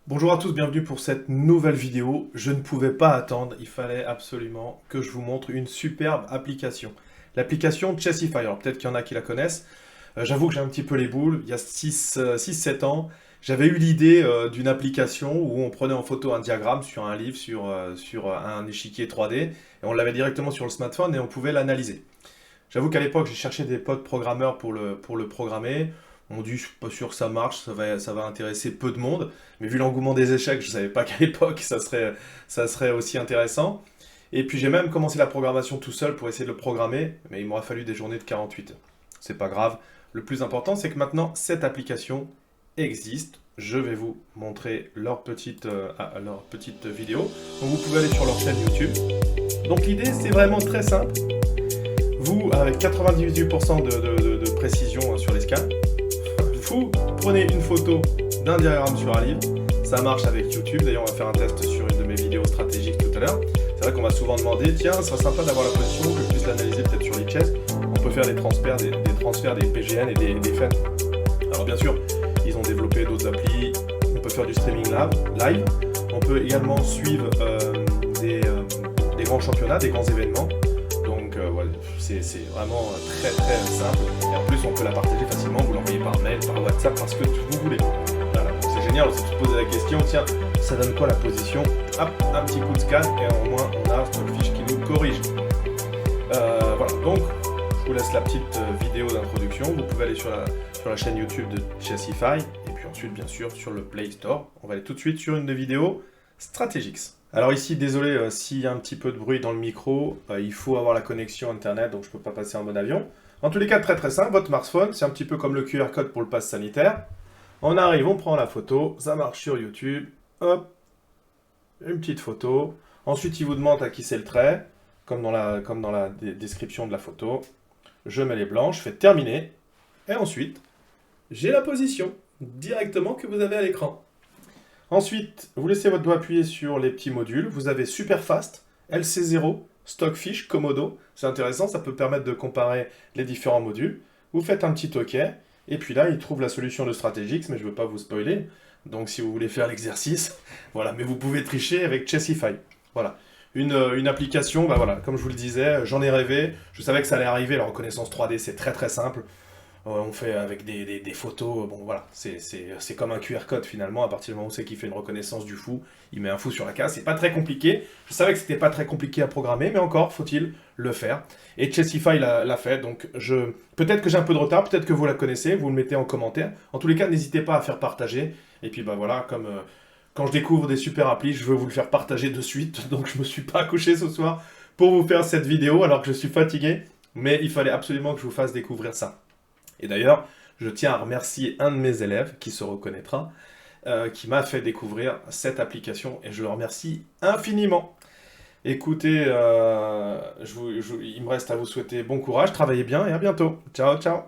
Bonjour à tous, bienvenue pour cette nouvelle vidéo. Je ne pouvais pas attendre, il fallait absolument que je vous montre une superbe application. L'application Chessify, alors peut-être qu'il y en a qui la connaissent. J'avoue que j'ai un petit peu les boules, il y a 6-7 ans, j'avais eu l'idée d'une application où on prenait en photo un diagramme sur un livre, sur un échiquier 3D, et on l'avait directement sur le smartphone et on pouvait l'analyser. J'avoue qu'à l'époque, j'ai cherché des potes programmeurs pour le programmer. On dit, je suis pas sûr que ça marche, ça va intéresser peu de monde. Mais vu l'engouement des échecs, je savais pas qu'à l'époque, ça serait aussi intéressant. Et puis j'ai même commencé la programmation tout seul pour essayer de le programmer, mais il m'aura fallu des journées de 48 heures. C'est pas grave. Le plus important, c'est que maintenant, cette application existe. Je vais vous montrer leur petite vidéo. Donc vous pouvez aller sur leur chaîne YouTube. Donc l'idée, c'est vraiment très simple. Vous, avec 98% de précision sur les scans, vous prenez une photo d'un diagramme sur un livre. Ça marche avec YouTube. D'ailleurs, on va faire un test sur une de mes vidéos stratégiques tout à l'heure. C'est vrai qu'on m'a souvent demandé, tiens, ça serait sympa d'avoir la position, que je puisse l'analyser peut-être sur Lichess. On peut faire des transferts, des PGN et des FEN. Alors bien sûr, ils ont développé d'autres applis. On peut faire du streaming live. On peut également suivre des grands championnats, des grands événements. Donc voilà, c'est vraiment très très simple. Et en plus, on peut la partager facilement. Vous l'envoyez par mail, par WhatsApp, parce que vous voulez. Voilà. C'est génial aussi de se poser la question, tiens, ça donne quoi la position? Hop, un petit coup de scan et au moins on a Stockfish qui nous corrige. Voilà, donc je vous laisse la petite vidéo d'introduction. Vous pouvez aller sur la chaîne YouTube de Chessify et puis ensuite bien sûr sur le Play Store. On va aller tout de suite sur une des vidéos Strategix. Alors ici, désolé s'il y a un petit peu de bruit dans le micro, il faut avoir la connexion internet, donc je ne peux pas passer en mode avion. En tous les cas, très très simple, votre smartphone, c'est un petit peu comme le QR code pour le pass sanitaire. On arrive, on prend la photo, ça marche sur YouTube, hop, une petite photo. Ensuite, il vous demande à qui c'est le trait, comme dans la description de la photo. Je mets les blancs, je fais terminer, et ensuite, j'ai la position directement que vous avez à l'écran. Ensuite, vous laissez votre doigt appuyé sur les petits modules. Vous avez Superfast, LC0, Stockfish, Komodo. C'est intéressant, ça peut permettre de comparer les différents modules. Vous faites un petit OK, et puis là, il trouve la solution de Strategix, mais je ne veux pas vous spoiler. Donc si vous voulez faire l'exercice, voilà. Mais vous pouvez tricher avec Chessify. Voilà. Une application, bah voilà, comme je vous le disais, j'en ai rêvé. Je savais que ça allait arriver. La reconnaissance 3D, c'est très très simple. On fait avec des photos, bon voilà, c'est comme un QR code finalement, à partir du moment où c'est qu'il fait une reconnaissance du fou, il met un fou sur la case, c'est pas très compliqué, je savais que c'était pas très compliqué à programmer, mais encore faut-il le faire, et Chessify l'a fait, donc peut-être que j'ai un peu de retard, peut-être que vous la connaissez, vous le mettez en commentaire, en tous les cas n'hésitez pas à faire partager, et puis bah voilà, comme quand je découvre des super applis, je veux vous le faire partager de suite, donc je me suis pas couché ce soir pour vous faire cette vidéo, alors que je suis fatigué, mais il fallait absolument que je vous fasse découvrir ça. Et d'ailleurs, je tiens à remercier un de mes élèves, qui se reconnaîtra, qui m'a fait découvrir cette application, et je le remercie infiniment. Écoutez, il me reste à vous souhaiter bon courage, travaillez bien, et à bientôt. Ciao, ciao.